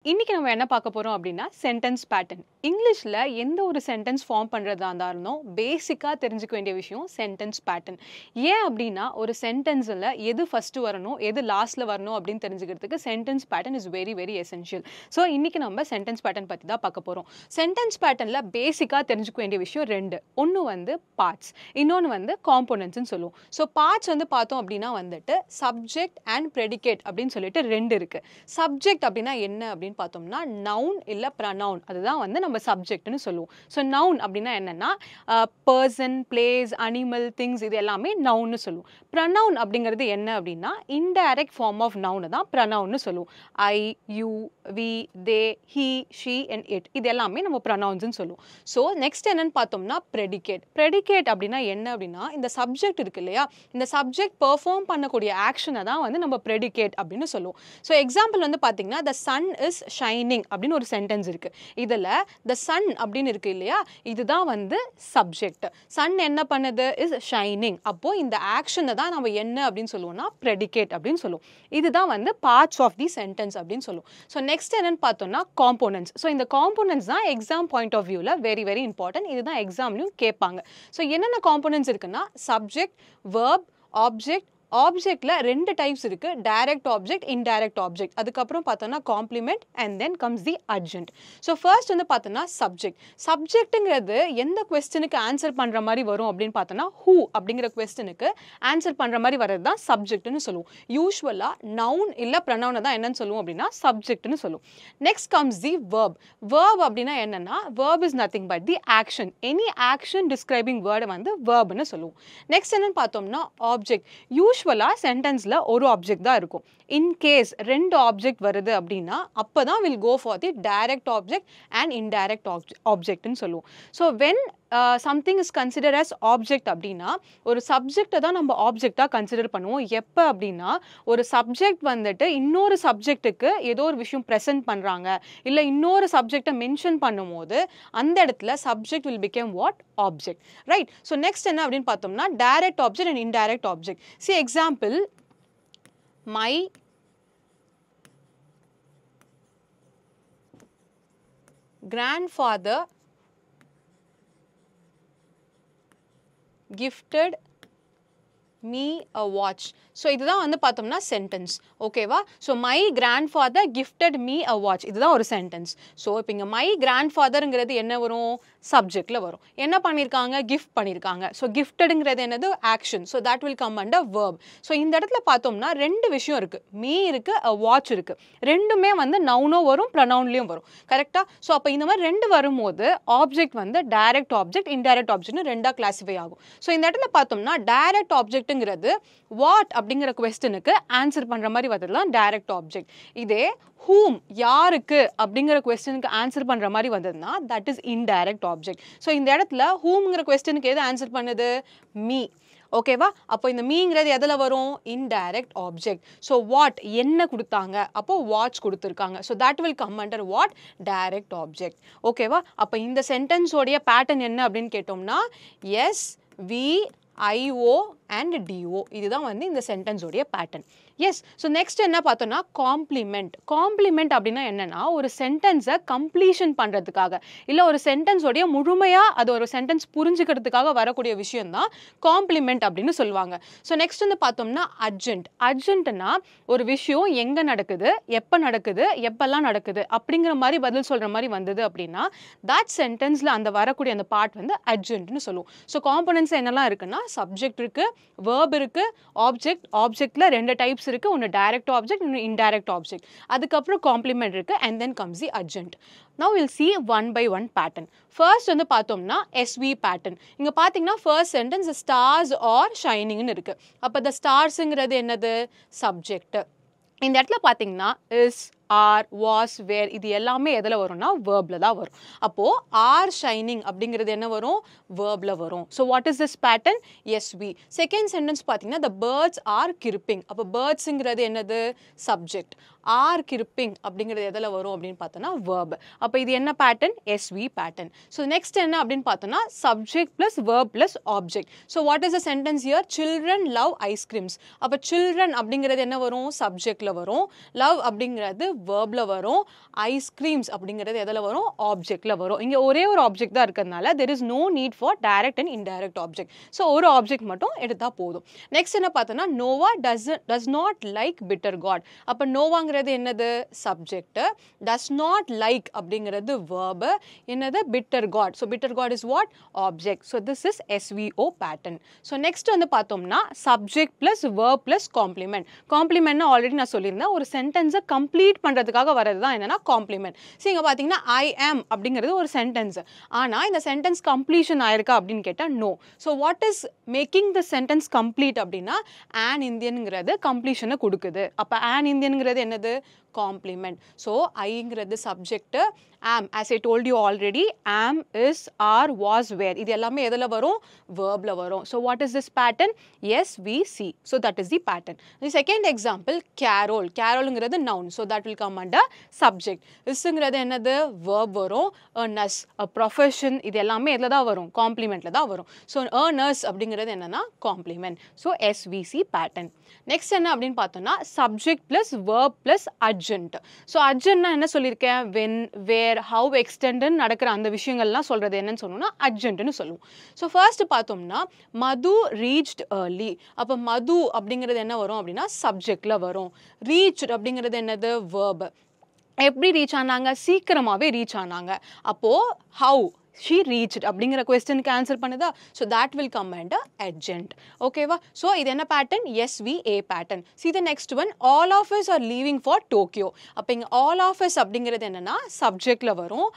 இன்னைக்கு நம்ம என்ன பார்க்க போறோம் அப்படின்னா சென்டென்ஸ் பேட்டர்ன். இங்கிலீஷ்ல எந்த ஒரு சென்டென்ஸ் ஃபார்ம் பண்றதா இருந்தாலும் பேசிக்கா தெரிஞ்சுக்க வேண்டிய விஷயம் சென்டென்ஸ் பேட்டர்ன். ஏன் அப்படின்னா ஒரு சென்டென்ஸ்ல எது ஃபர்ஸ்ட் வரணும் எது லாஸ்ட்ல வரணும் அப்படின்னு தெரிஞ்சுக்கிறதுக்கு sentence pattern is very very essential. So இன்னைக்கு நம்ம சென்டென்ஸ் பேட்டர்ன் பத்தி தான் பார்க்க போறோம். சென்டென்ஸ் பேட்டர்ன்ல பேசிக்கா தெரிஞ்சுக்க வேண்டிய விஷயம் ரெண்டு. ஒன்று வந்து பார்ட்ஸ், இன்னொன்று வந்து காம்போனன்ட்ஸ்னு சொல்லுவோம். ஸோ பார்ட்ஸ் வந்து பார்த்தோம் அப்படின்னா வந்துட்டு சப்ஜெக்ட் அண்ட் ப்ரெடிகேட் அப்படின்னு சொல்லிட்டு ரெண்டு இருக்கு. சப்ஜெக்ட் அப்படின்னா என்ன அப்படின்னு பார்த்தோம்னா நவுன் இல்ல ப்ரனவுன், அதுதான் வந்து நம்ம சப்ஜெக்ட்னு சொல்லுவோம். ஸோ நவுன் அப்படின்னா என்னன்னா பர்சன், பிளேஸ், அனிமல், திங்ஸ் இது எல்லாமே நவுன்னு சொல்லுவோம். ப்ரனவுன் அப்படிங்கிறது என்ன அப்படின்னா இன்டைரக்ட் ஃபார்ம் ஆஃப் நவுன் தான் ப்ரனவுன்னு சொல்லுவோம். I, you, we, they, he, she and it இது எல்லாமே நம்ம ப்ரனவுன்ஸ்னு சொல்லுவோம். ஸோ நெக்ஸ்ட் என்னன்னு பார்த்தோம்னா ப்ரெடிகேட். ப்ரெடிகேட் அப்படின்னா என்ன அப்படின்னா இந்த சப்ஜெக்ட் இருக்கு இல்லையா, இந்த சப்ஜெக்ட் பெர்ஃபார்ம் பண்ணக்கூடிய ஆக்ஷனை தான் வந்து நம்ம ப்ரெடிகேட் அப்படின்னு சொல்லுவோம். ஸோ எக்ஸாம்பிள் வந்து பார்த்தீங்கன்னா த சன் இஸ் ஷைனிங் அப்படின்னு ஒரு சென்டென்ஸ் இருக்கு. இதில் த சன் அப்படின்னு இருக்கு இல்லையா, இதுதான் வந்து சப்ஜெக்ட். சன் என்ன பண்ணுது இஸ் ஷைனிங். அப்போ இந்த ஆக்ஷனை தான் நம்ம என்ன அப்படின்னு சொல்லுவோம்னா ப்ரெடிகேட் அப்படின்னு சொல்லுவோம். இதுதான் வந்து பார்ட்ஸ் ஆஃப் தி சென்டென்ஸ் அப்படின்னு சொல்லுவோம். ஸோ நெக்ஸ்ட் என்னன்னு பார்த்தோம்னா காம்போனன்ட்ஸ். ஸோ இந்த காம்போனன்ட்ஸ் தான் எக்ஸாம் பாயிண்ட் ஆஃப் வியூவில் வெரி வெரி இம்பார்ட்டன்ட். இதுதான் எக்ஸாம்லையும் கேட்பாங்க. ஸோ என்னென்ன காம்போனன்ட்ஸ் இருக்குன்னா சப்ஜெக்ட், வெர்ப், ஆப்ஜெக்ட். ஆப்ஜெக்ட்ல ரெண்டு டைப்ஸ் இருக்கு, டைரக்ட் ஆப்ஜெக்ட், இன்டைரக்ட் ஆப்ஜெக்ட். அதுக்கப்புறம் பார்த்தோம்னா complement and then comes the adjunct. So first வந்து பார்த்தோம்னா சப்ஜெக்ட். சப்ஜெக்ட்டுங்கிறது எந்த கொஸ்டினுக்கு ஆன்சர் பண்ற மாதிரி வரும் அப்படின்னு பார்த்தோம்னா ஹூ அப்படிங்கிற கொஸ்டினுக்கு ஆன்சர் பண்ற மாதிரி வர்றது தான் சப்ஜெக்ட்னு சொல்லுவோம். யூஸ்வலா நவுன் இல்ல ப்ரனவுனை தான் என்னன்னு சொல்லுவோம் அப்படின்னா சப்ஜெக்ட்னு சொல்லுவோம். Next comes the verb. Verb அப்படின்னா என்னன்னா verb is nothing but the action. Any action describing வேர்டை வந்து வெர்ப்னு சொல்லுவோம். நெக்ஸ்ட் என்னன்னு பார்த்தோம்னா ஆப்ஜெக்ட். யூஸ்வலா சென்டென்ஸ்ல ஒரு ஆப்ஜெக்ட் தான் இருக்கும். இன் கேஸ் ரெண்டு ஆப்ஜெக்ட் வருது அப்படின்னா அப்பதான் will go for the direct object and indirect ஆப்ஜெக்ட்னு சொல்லுவோம். So when something is consider as object அப்படின்னா ஒரு சப்ஜெக்டை தான் நம்ம ஆப்ஜெக்டாக கன்சிடர் பண்ணுவோம். எப்போ அப்படின்னா ஒரு சப்ஜெக்ட் வந்துட்டு இன்னொரு சப்ஜெக்ட்டுக்கு ஏதோ ஒரு விஷயம் ப்ரெசென்ட் பண்ணுறாங்க இல்லை இன்னொரு சப்ஜெக்டை மென்ஷன் பண்ணும்போது அந்த இடத்துல subject will became what object, right? So next என்ன அப்படின்னு பார்த்தோம்னா direct object and indirect object. See example, my grandfather gifted me a watch. So இதுதான் வந்து பார்த்தோம்னா சென்டென்ஸ். ஓகேவா? So my grandfather gifted me a watch, இதுதான் ஒரு sentence. So இப்போ இங்கே மை கிராண்ட் ஃபாதருங்கிறது என்ன வரும், சப்ஜெக்டில் வரும். என்ன பண்ணியிருக்காங்க, கிஃப்ட் பண்ணியிருக்காங்க. ஸோ கிஃப்டடுங்கிறது என்னது, action. So that will come under verb. So இந்த இடத்துல பார்த்தோம்னா ரெண்டு விஷயம் இருக்குது, மீ இருக்குது, அ வாட்ச் இருக்குது. ரெண்டுமே வந்து நவுனோ வரும் ப்ரனவுன்லேயும் வரும். கரெக்டாக? ஸோ அப்போ இந்த மாதிரி ரெண்டு வரும்போது ஆப்ஜெக்ட் வந்து டைரக்ட் ஆப்ஜெக்ட், இன்டைரக்ட் ஆப்ஜெக்ட்னு ரெண்டாக கிளாஸிஃபை ஆகும். ஸோ இந்த இடத்துல பார்த்தோம்னா டைரக்ட் ஆப்ஜெக்ட்டுங்கிறது வாட் அப்படிங்கிற கொஸ்டினுக்கு ஆன்சர் பண்ற மாதிரி வந்ததுலாம் டைரக்ட் ஆப்ஜெக்ட். இதே whom யாருக்கு அப்படிங்கிற கொஸ்டினுக்கு ஆன்சர் பண்ற மாதிரி வந்ததுன்னா that is indirect object. So இந்த இடத்துல whomங்கிற கொஸ்டினுக்கு எது ஆன்சர் பண்ணுது, மீ. ஓகேவா? அப்போ இந்த மீங்கிறது எதில் வரும், இன்டைரக்ட் ஆப்ஜெக்ட். ஸோ வாட் என்ன கொடுத்தாங்க, அப்போ வாட்ச் கொடுத்துருக்காங்க. So that will come under what, direct object. ஓகேவா? அப்போ இந்த சென்டென்ஸோடைய பேட்டர்ன் என்ன அப்படின்னு கேட்டோம்னா S, V, IO and DO, இதுதான் வந்து இந்த சென்டென்ஸோடைய பேட்டர்ன். எஸ். ஸோ நெக்ஸ்ட் என்ன பார்த்தோம்னா காம்ப்ளிமெண்ட். காம்ப்ளிமெண்ட் அப்படின்னா என்னன்னா ஒரு சென்டென்ஸை கம்ப்ளீஷன் பண்ணுறதுக்காக இல்லை ஒரு சென்டென்ஸோடைய முழுமையாக அது ஒரு சென்டென்ஸ் புரிஞ்சுக்கிறதுக்காக வரக்கூடிய விஷயம் தான் காம்ப்ளிமெண்ட் அப்படின்னு சொல்லுவாங்க. ஸோ நெக்ஸ்ட் வந்து பார்த்தோம்னா அர்ஜென்ட். அர்ஜென்ட்னா ஒரு விஷயம் எங்கே நடக்குது, எப்போ நடக்குது, எப்பெல்லாம் நடக்குது அப்படிங்கிற மாதிரி பதில் சொல்கிற மாதிரி வந்தது அப்படின்னா தட் சென்டென்ஸில் அந்த வரக்கூடிய அந்த பார்ட் வந்து அர்ஜென்ட்னு சொல்லுவோம். ஸோ காம்போனன்ட்ஸ் என்னெல்லாம் இருக்குன்னா சப்ஜெக்ட் இருக்கு, verb இருக்கு, ஆப்ஜெக்ட். ஆப்ஜெக்ட்ல ரெண்டு டைப்ஸ் இருக்கு, ஒன்று டைரக்ட் ஆப்ஜெக்ட், இன்னொன்று இன்டைரக்ட் ஆப்ஜெக்ட். அதுக்கப்புறம் காம்ப்ளிமெண்ட் இருக்கு and then comes the adjunct. Now we'll see one by one pattern. First வந்து பார்த்தோம்னா SV pattern. இங்க பார்த்தீங்கன்னா first sentence stars or shining ன்னு இருக்கு. அப்போ the starsங்கிறது என்னது, சப்ஜெக்ட். இந்த இடத்துல பார்த்தீங்கன்னா இஸ், ஆர், வாஸ், வேர் இது எல்லாமே எதில் வரும்னா வேர்ப்ல தான் வரும். அப்போது ஆர் ஷைனிங் அப்படிங்கிறது என்ன வரும், வேர்ப்ல வரும். So what is this pattern, SV. Second sentence பார்த்தீங்கன்னா த பேர்ட்ஸ் ஆர் கிருப்பிங். அப்போ பேர்ட்ஸுங்கிறது என்னது, சப்ஜெக்ட். ஆர் கிருப்பிங் அப்படிங்கிறது எதில் வரும் அப்படின்னு பார்த்தோன்னா வேர்ப். அப்போ இது என்ன pattern, SV pattern. So next என்ன அப்படின்னு பார்த்தோன்னா subject plus verb plus object. So what is the sentence here, children love ice creams. அப்போ சில்ட்ரன் அப்படிங்கிறது என்ன வரும், சப்ஜெக்ட்ல வரும். லவ் அப்படிங்கிறது வேர்ப்ல வரும், ஐஸ்கிரீம்ஸ் அப்படிங்கிறது எதில் வரும், ஆப்ஜெக்ட்ல வரும். இங்கே ஒரே ஒரு ஆப்ஜெக்ட் தான் இருக்கிறதுனால there is no need for direct and indirect object. So ஒரு ஆப்ஜெக்ட் மட்டும் எடுத்தால் போதும். நெக்ஸ்ட் என்ன பார்த்தோன்னா Noah does not like bitter gourd. அப்போ நோவாங்கிறது என்னது, சப்ஜெக்ட். does not like அப்படிங்கிறது verb. என்னது, bitter gourd. So bitter gourd is what, object. So this is SVO pattern. So next வந்து பார்த்தோம்னா subject plus verb plus complement. காம்ப்ளிமெண்ட்னா ஆல்ரெடி நான் சொல்லியிருந்தேன், ஒரு சென்டென்ஸை கம்ப்ளீட் பண்ணுறதுக்காக வரது தான் என்னன்னா காம்ப்ளிமெண்ட். ஸோ இங்கே பார்த்தீங்கன்னா ஐ ஆம் அப்படிங்கிறது ஒரு சென்டென்ஸ். ஆனால் இந்த சென்டென்ஸ் கம்ப்ளீஷன் ஆயிருக்கா அப்படின்னு கேட்டால் no. So what is making the sentence complete அப்படின்னா an இந்தியனுங்கிறது கம்ப்ளீஷனை கொடுக்குது. அப்போ an இந்தியனுங்கிறது என்னது, complement. So ஐங்கிறது subject, am as I told you already, am, is, are, was, were இது எல்லாமே எதில் வரும், verbல வரும். So what is this pattern, SVC. So that is the pattern. The second example, carol. carolங்கிறது noun, so that will come under subject. isங்கிறது என்னது, verb வரும். a nurse, a profession இது எல்லாமே எதில் தான் வரும், complimentல தான் வரும். So a nurse அப்படிங்கிறது என்னன்னா complement. So SVC pattern. Next என்ன அப்படின்னு பார்த்தோம்னா subject plus verb plus adjunct. So அட்ஜென்ட்னா என்ன சொல்லியிருக்கேன், when, where, how, extended நடக்கிற அந்த விஷயங்கள்லாம் சொல்கிறது என்னன்னு சொன்னோம்னா அட்ஜென்ட்னு சொல்லுவோம். ஸோ ஃபர்ஸ்ட் பார்த்தோம்னா மது ரீச்ட் early. அப்போ மது அப்படிங்கிறது என்ன வரும் அப்படின்னா சப்ஜெக்டில் வரும். ரீச்ட் அப்படிங்கிறது என்னது, verb. எப்படி ரீச் ஆனாங்க, சீக்கிரமாகவே ரீச் ஆனாங்க. அப்போது how she reached அப்படிங்கிற கொஸ்டினுக்கு ஆன்சர் பண்ணுதா, so that will come under adjunct. ஓகேவா. ஸோ இது என்ன pattern, SVA pattern. see the next one, all of us are leaving for Tokyo. அப்போ இங்கே all of us அப்படிங்கிறது என்னன்னா சப்ஜெக்டில் வரும்,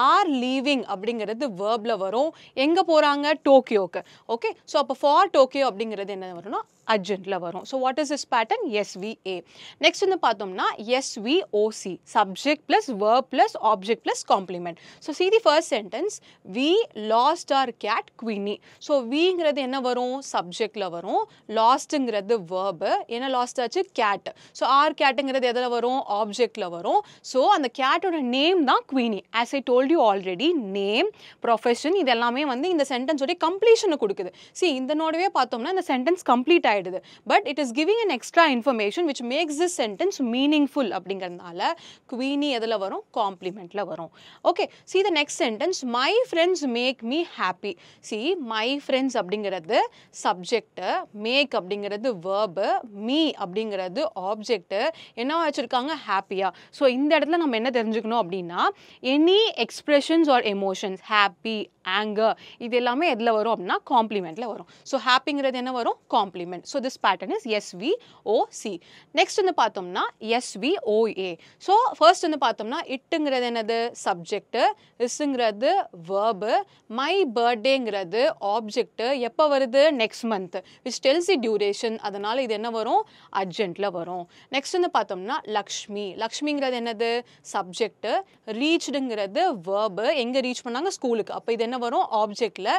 are leaving அப்படிங்கிறது வேர்பில் வரும். எங்கே போகிறாங்க, டோக்கியோக்கு. ஓகே. ஸோ அப்போ for Tokyo அப்படிங்கிறது என்ன வரும்னா adjunctல வரும். So what is this pattern, SVA. next வந்து பார்த்தோம்னா SVOC, subject plus verb plus object plus complement. So see the first sentence, we lost our cat Queenie. So weங்கிறது என்ன வரும், சப்ஜெக்ட்ல வரும். lostங்கிறது verb, என்ன lost ஆச்சு, cat. so our catங்கிறது எதில் வரும், ஆப்ஜெக்ட்ல வரும். so அந்த கேட்டோட நேம் தான் Queenie. as I told you already, name, profession இது எல்லாமே வந்து இந்த சென்டென்ஸோட கம்ப்ளீஷனை கொடுக்குது. see இந்த நோடவே பார்த்தோம்னா இந்த சென்டென்ஸ் கம்ப்ளீட் ஆயிடுது, but it is giving an extra information which makes this sentence meaningful அப்படிங்கறதுனால Queenie எதில் வரும், காம்ப்ளிமெண்ட்ல வரும். okay, see the next sentence, my friends make me happy. see my friends அப்படிங்கிறது subject, make அப்படிங்கிறது verb, me அப்படிங்கிறது object, என்ன வச்சிருக்காங்க, happy-ஆ. so இந்த இடத்துல நம்ம என்ன தெரிஞ்சுக்கணும் அப்படின்னா any expressions or emotions, happy, anger இது எல்லாமே எதில் வரும் அப்படின்னா காம்ப்ளிமெண்ட்ல வரும். so happyங்கிறது என்ன வரும், complement. so this pattern is SVOC. next வந்து பார்த்தோம்னா SVOA. so first வந்து பார்த்தோம்னா itங்கிறது என்னது, subject, isங்கிறது verb, my birthdayங்கிறது object, எப்போ வருது, next month, which tells the duration, அதனால இது என்ன வரும், adjunctல வரும். next வந்து பார்த்தோம்னா லக்ஷ்மி. லக்ஷ்மிங்கிறது என்னது, subject, reachedங்கிறது verb, எங்க ரீச் பண்ணாங்க, ஸ்கூலுக்கு. அப்போ இது என்ன வரும், ஆப்ஜெக்ட்ல.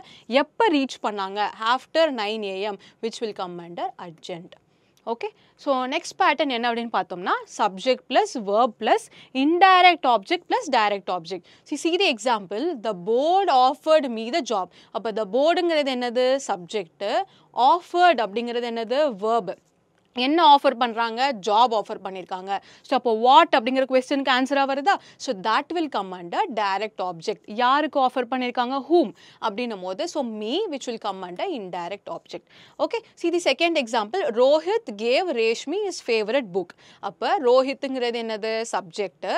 எப்போ ரீச் பண்ணாங்க, after 9 AM, which will come under adjunct. okay, so next pattern என்ன அப்படினு பார்த்தோம்னா subject plus verb plus indirect object plus direct object. see the example, the board offered me the job. அப்ப the boardங்கிறது என்னது, subject, offered அப்படிங்கிறது என்னது, verb. என்ன offer பண்ணுறாங்க, job offer பண்ணியிருக்காங்க. ஸோ அப்போ வாட் அப்படிங்கிற கொஸ்டினுக்கு ஆன்சராக வருதா, so that will come under direct object. யாருக்கு ஆஃபர் பண்ணியிருக்காங்க, ஹூம் அப்படின்னும் போது so me which will come under indirect object. Okay, see the second example, Rohit gave Reshmi is favourite book. அப்போ ரோஹித்துங்கிறது என்னது, சப்ஜெக்ட்,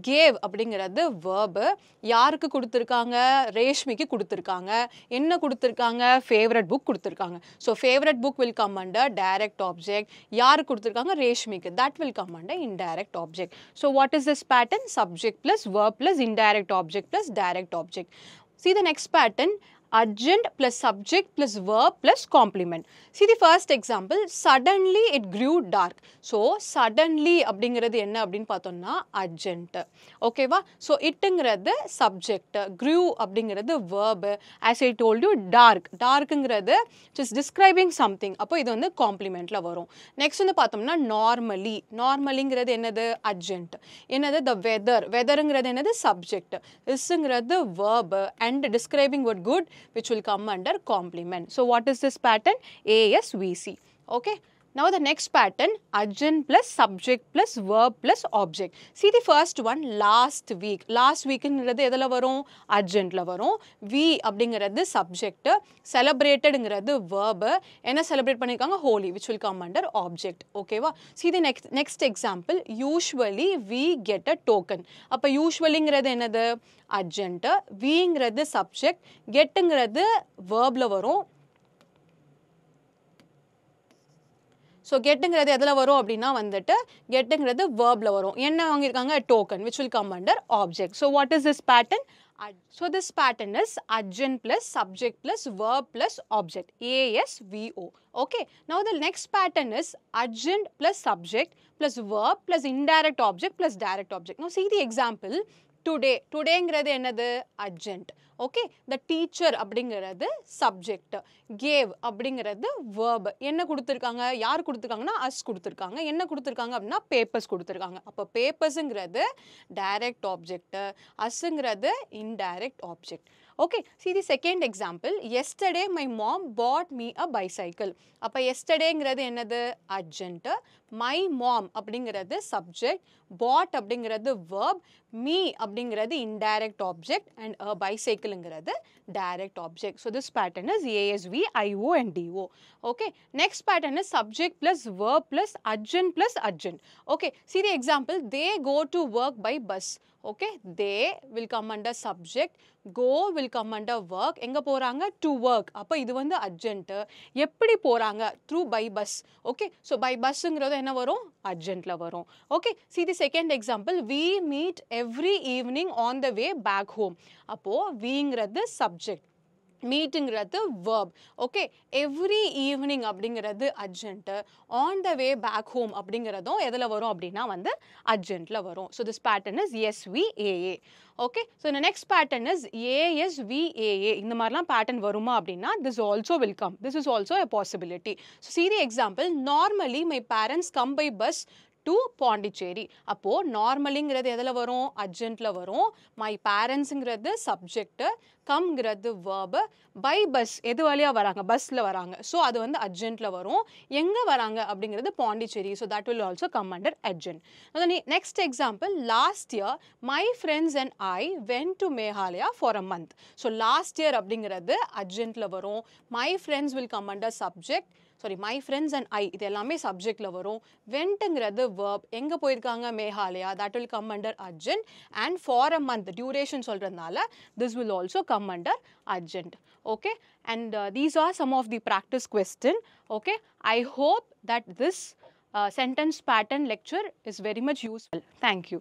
கேவ் அப்படிங்கிறது வேர்பு, யாருக்கு கொடுத்துருக்காங்க, ரேஷ்மிக்கு கொடுத்துருக்காங்க. என்ன கொடுத்துருக்காங்க, ஃபேவரட் புக் கொடுத்துருக்காங்க. So favourite book will come under direct object. யாருக்கு கொடுத்துருக்காங்க, ரேஷ்மிக்கு, that will come under indirect object. so what is this pattern, subject plus verb plus indirect object plus direct object. see the next pattern, adjunct plus subject plus verb plus complement. see the first example, suddenly it grew dark. so suddenly அப்படிங்கிறது என்ன அப்படின்னு பார்த்தோம்னா adjunct. ஓகேவா. so itங்கிறது subject, grew அப்படிங்கிறது verb, as I told you dark, darkங்கிறது just describing something. அப்போ இது வந்து complementல வரும். next வந்து பார்த்தோம்னா normally, normallyங்கிறது என்னது, adjunct. என்னது, the weather, weatherங்கிறது என்னது, subject, isங்கிறது verb, and describing what good which will come under complement. so what is this pattern, ASVC. okay, Now the next pattern, adjunct plus subject plus verb plus object. See the first one, last week. Last week ங்கிறது எதுல வரும்? adjunctல வரும். We அப்படிங்கிறது subject, celebrated-ங்கிறது verb. என்ன celebrate பண்ணிருக்காங்க? Holy, which will come under object. Okay வா? See the next example, usually we get a token. அப்ப usually-ங்கிறது என்னது? adjunct. We-ங்கிறது subject, get-ங்கிறது verbல வரும். So getங்கிறது எதுல வரும் அப்படினா வந்துட்டு getங்கிறது verbல வரும். என்ன வாங்கிருக்காங்க? token, which will come under object. So what is this pattern? So this pattern is adjunct plus subject plus verb plus object. ASVO. Okay. Now the next pattern is adjunct plus subject plus verb plus indirect object plus direct object. Now see the example. Today. Todayங்கிறது என்னது? adjunct. Okay. The teacher அப்படிங்கிறது subject. Gave அப்படிங்கிறது verb. என்ன கொடுத்திருக்காங்க? யார் கொடுத்திருக்காங்கன்னா us கொடுத்திருக்காங்க. என்ன கொடுத்திருக்காங்க அப்படின்னா papers கொடுத்திருக்காங்க. அப்ப papersங்கிறது direct object. usங்கிறது indirect object. Okay, see the second example. Yesterday my mom bought me a bicycle. அப்ப yesterdayங்கிறது என்னது? adjunct. My mom அப்படிங்கிறது subject. Bought அப்படிங்கிறது verb. Me அப்படிங்கிறது indirect object. And a bicycleங்கிறது direct object. So this pattern is ASV, IO and DO. Okay, next pattern is subject plus verb plus adjunct plus adjunct. Okay, see the example. They go to work by bus. Okay, they will come under subject, go will come under work. எங்க போறாங்க? To work. அப்ப இது வந்து adjunct. எப்படி போறாங்க? Through by bus. Okay, so by busங்கிறது என்ன வரும்? adjunctல வரும். Okay, see the second example. We meet every evening on the way back home. அப்போ weங்கிறது subject, meetingங்கிறது verb. Okay, every evening அப்படிங்கிறது adjunct. On the way back home அப்படிங்கிறதும் எதுல வரும் அப்படின்னா வந்து adjunctல வரும். So this pattern is SVAA. Okay, so the next pattern is ASVAA. இந்த மாதிரிலாம் pattern வருமா அப்படின்னா this also will come. This is also a possibility. So see the example. Normally my parents come by bus to Pondicherry. அப்போ normallyங்கிறது எதுல வரும்? adjunctல வரும். My parentsங்கிறது subject, comeங்கிறது verb, by bus எது வழியா வராங்க? பஸ்ல வராங்க. So அது வந்து adjunctல வரும். எங்க வராங்க அப்படிங்கிறது Pondicherry. So that will also come under adjunct. Now the next example, last year my friends and I went to Meghalaya for a month. So last year அப்படிங்கிறது adjunctல வரும். My friends will come under subject. Sorry, my friends and I, இது எல்லாமே subjectல வரும். wentங்கிறது verb, எங்க போயிருக்காங்க? Meghalaya, that will come under adjunct. And for a month, duration சொல்றதுனால this will also come under adjunct. Okay, and these are some of the practice question. Okay, I hope that this sentence pattern lecture is very much useful. Thank you.